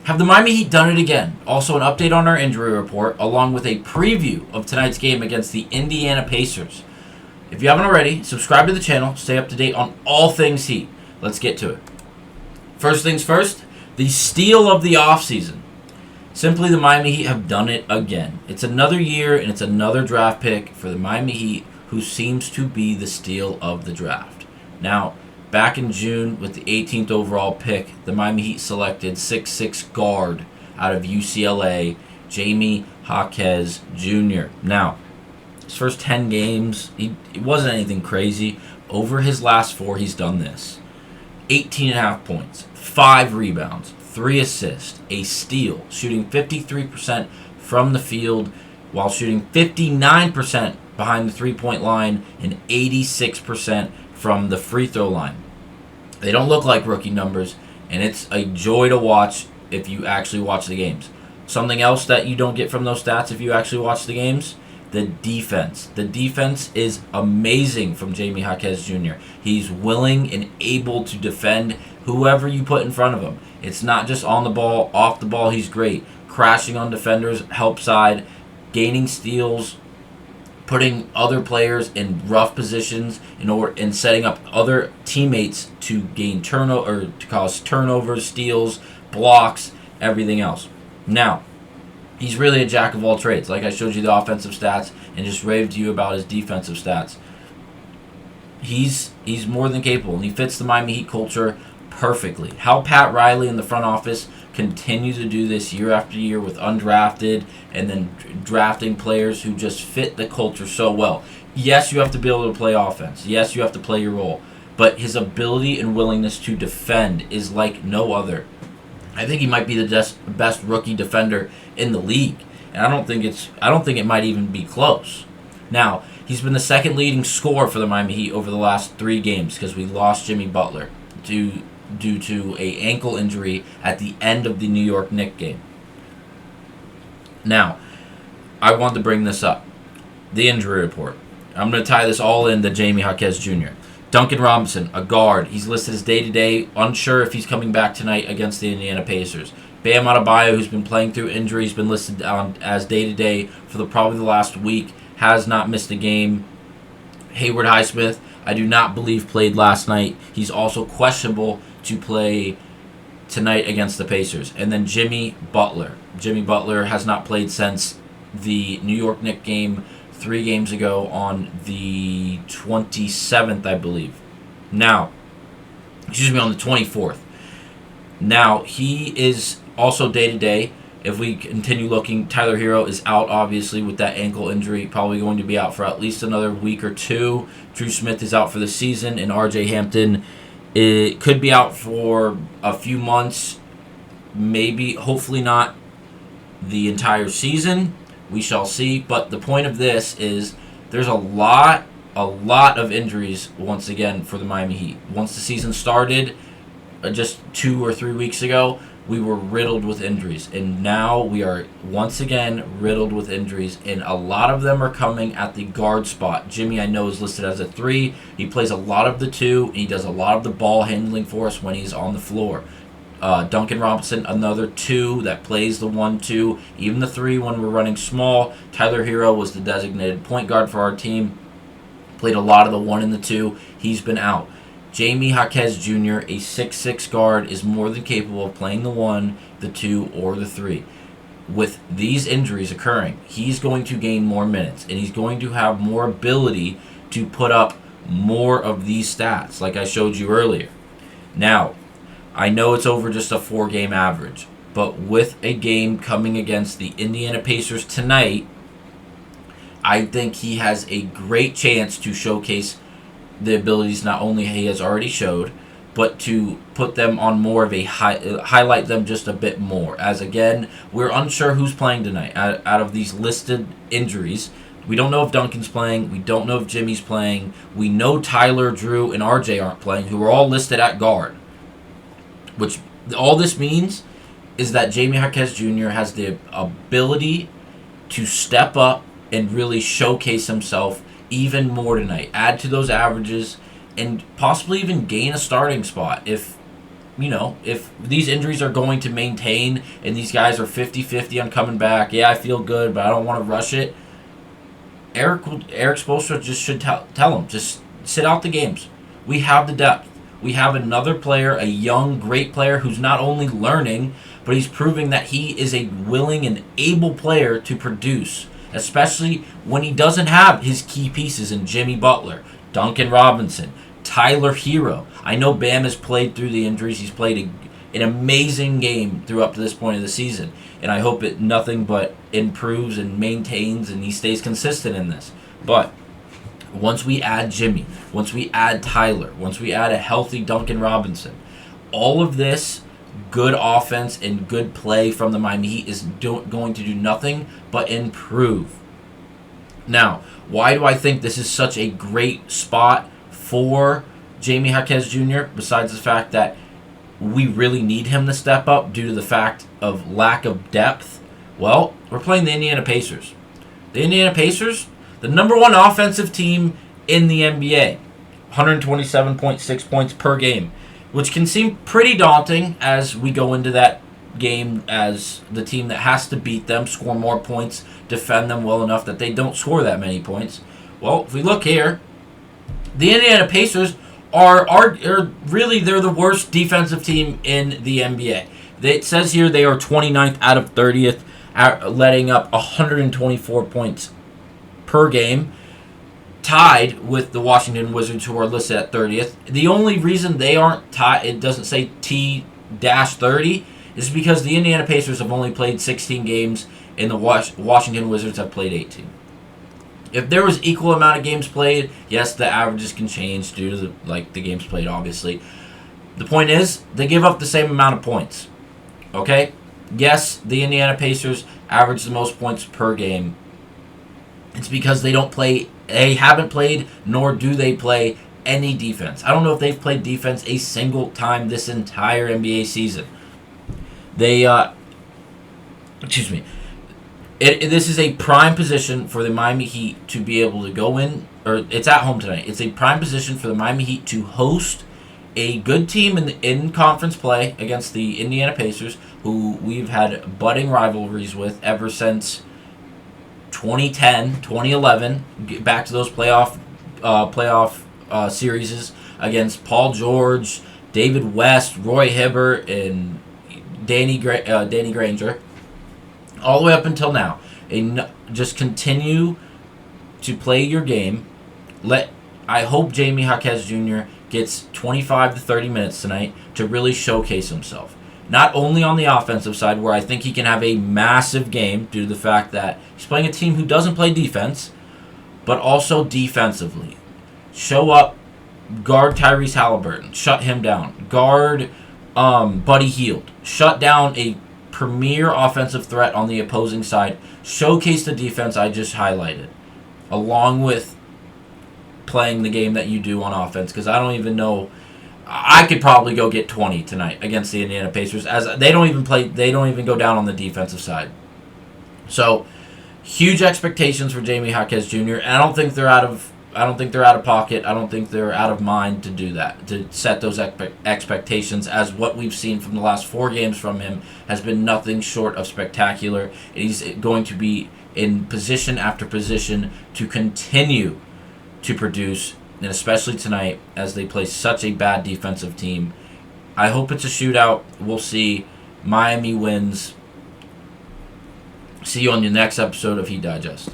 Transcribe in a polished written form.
Have the Miami Heat done it again? Also, an update on our injury report, along with a preview of tonight's game against the Indiana Pacers. If you haven't already, subscribe to the channel, stay up to date on all things Heat. Let's get to it. First things first, the steal of the offseason. Simply, the Miami Heat have done it again. It's another year, and it's another draft pick for the Miami Heat, who seems to be the steal of the draft. Now, back in June, with the 18th overall pick, the Miami Heat selected 6'6" guard out of UCLA, Jamie Jaquez Jr. Now, his first 10 games, it wasn't anything crazy. Over his last 4, he's done this. 18.5 points, 5 rebounds, 3 assists, a steal, shooting 53% from the field while shooting 59% behind the three-point line and 86% from the free throw line. They don't look like rookie numbers, and it's a joy to watch if you actually watch the games. Something else that you don't get from those stats if you actually watch the games, the defense. The defense is amazing from Jamie Jaquez Jr. He's willing and able to defend whoever you put in front of him. It's not just on the ball, off the ball, he's great. Crashing on defenders, help side, gaining steals, putting other players in rough positions and setting up other teammates to gain turnover or to cause turnovers, steals, blocks, everything else. Now, he's really a jack of all trades. Like I showed you the offensive stats and just raved to you about his defensive stats. He's more than capable, and he fits the Miami Heat culture perfectly. How Pat Riley in the front office continues to do this year after year with undrafted and then drafting players who just fit the culture so well. Yes, you have to be able to play offense. Yes, you have to play your role. But his ability and willingness to defend is like no other. I think he might be the best rookie defender in the league, and I don't think it might even be close. Now, he's been the second leading scorer for the Miami Heat over the last 3 games because we lost Jimmy Butler due to a ankle injury at the end of the New York Knicks game. Now, I want to bring this up. The injury report. I'm going to tie this all into Jamie Jaquez Jr. Duncan Robinson, a guard. He's listed as day-to-day, unsure if he's coming back tonight against the Indiana Pacers. Bam Adebayo, who's been playing through injuries, been listed as day-to-day for probably the last week, has not missed a game. Hayward Highsmith, I do not believe played last night. He's also questionable to play tonight against the Pacers. And then Jimmy Butler. Jimmy Butler has not played since the New York Knicks game 3 games ago on the 27th, I believe. Now, on the 24th. Now, he is also day-to-day. If we continue looking, Tyler Hero is out, obviously, with that ankle injury, probably going to be out for at least another week or 2. Drew Smith is out for the season, and R.J. Hampton could be out for a few months, maybe, hopefully not the entire season. We shall see. But the point of this is there's a lot of injuries, once again, for the Miami Heat. Once the season started, just 2 or 3 weeks ago, we were riddled with injuries, and now we are once again riddled with injuries, and a lot of them are coming at the guard spot. Jimmy, I know, is listed as a 3. He plays a lot of the 2, and he does a lot of the ball handling for us when he's on the floor. Duncan Robinson, another 2 that plays the 1-2, even the 3 when we're running small. Tyler Hero was the designated point guard for our team, played a lot of the 1 and the 2. He's been out. Jamie Jaquez Jr., a 6'6" guard, is more than capable of playing the 1, the 2, or the 3. With these injuries occurring, he's going to gain more minutes, and he's going to have more ability to put up more of these stats, like I showed you earlier. Now, I know it's over just a 4-game average, but with a game coming against the Indiana Pacers tonight, I think he has a great chance to showcase the abilities not only he has already showed, but to put them on more of a highlight them just a bit more. As again, we're unsure who's playing tonight out of these listed injuries. We don't know if Duncan's playing. We don't know if Jimmy's playing. We know Tyler, Drew, and RJ aren't playing, who are all listed at guard. Which all this means is that Jamie Jaquez Jr. has the ability to step up and really showcase himself even more tonight. Add to those averages and possibly even gain a starting spot if if these injuries are going to maintain and these guys are 50-50 on coming back, yeah, I feel good, but I don't want to rush it. Eric Spoelstra just should tell him, just sit out the games. We have the depth. We have another player, a young, great player who's not only learning, but he's proving that he is a willing and able player to produce, especially when he doesn't have his key pieces in Jimmy Butler, Duncan Robinson, Tyler Hero. I know Bam has played through the injuries. He's played an amazing game through up to this point of the season, and I hope it nothing but improves and maintains and he stays consistent in this. But once we add Jimmy, once we add Tyler, once we add a healthy Duncan Robinson, all of this good offense and good play from the Miami Heat is going to do nothing but improve. Now, why do I think this is such a great spot for Jamie Jaquez Jr., besides the fact that we really need him to step up due to the fact of lack of depth? Well, we're playing the Indiana Pacers. The Indiana Pacers, the number one offensive team in the NBA, 127.6 points per game, which can seem pretty daunting as we go into that game as the team that has to beat them, score more points, defend them well enough that they don't score that many points. Well, if we look here, the Indiana Pacers are really, they're the worst defensive team in the NBA. It says here they are 29th out of 30th, letting up 124 points per game, tied with the Washington Wizards, who are listed at 30th. The only reason they aren't tied, it doesn't say T-30, is because the Indiana Pacers have only played 16 games and the Washington Wizards have played 18. If there was equal amount of games played, yes, the averages can change due to the games played, obviously. The point is, they give up the same amount of points. Okay? Yes, the Indiana Pacers average the most points per game. It's because they haven't played, nor do they play any defense. I don't know if they've played defense a single time this entire NBA season. This is a prime position for the Miami Heat to be able to go in, or it's at home tonight. It's a prime position for the Miami Heat to host a good team in conference play against the Indiana Pacers, who we've had budding rivalries with ever since 2010, 2011. Get back to those playoff series against Paul George, David West, Roy Hibbert, and Danny Granger. All the way up until now. Just continue to play your game. I hope Jamie Jaquez Jr. gets 25 to 30 minutes tonight to really showcase himself. Not only on the offensive side, where I think he can have a massive game due to the fact that he's playing a team who doesn't play defense, but also defensively. Show up, guard Tyrese Halliburton, shut him down. Guard Buddy Hield, shut down a premier offensive threat on the opposing side. Showcase the defense I just highlighted, along with playing the game that you do on offense, because I don't even know. I could probably go get 20 tonight against the Indiana Pacers, as they don't even go down on the defensive side. So, huge expectations for Jamie Jaquez Jr. And I don't think they're out of pocket. I don't think they're out of mind to do that, to set those expectations, as what we've seen from the last 4 games from him has been nothing short of spectacular. And he's going to be in position after position to continue to produce, and especially tonight as they play such a bad defensive team. I hope it's a shootout. We'll see. Miami wins. See you on your next episode of Heat Digest.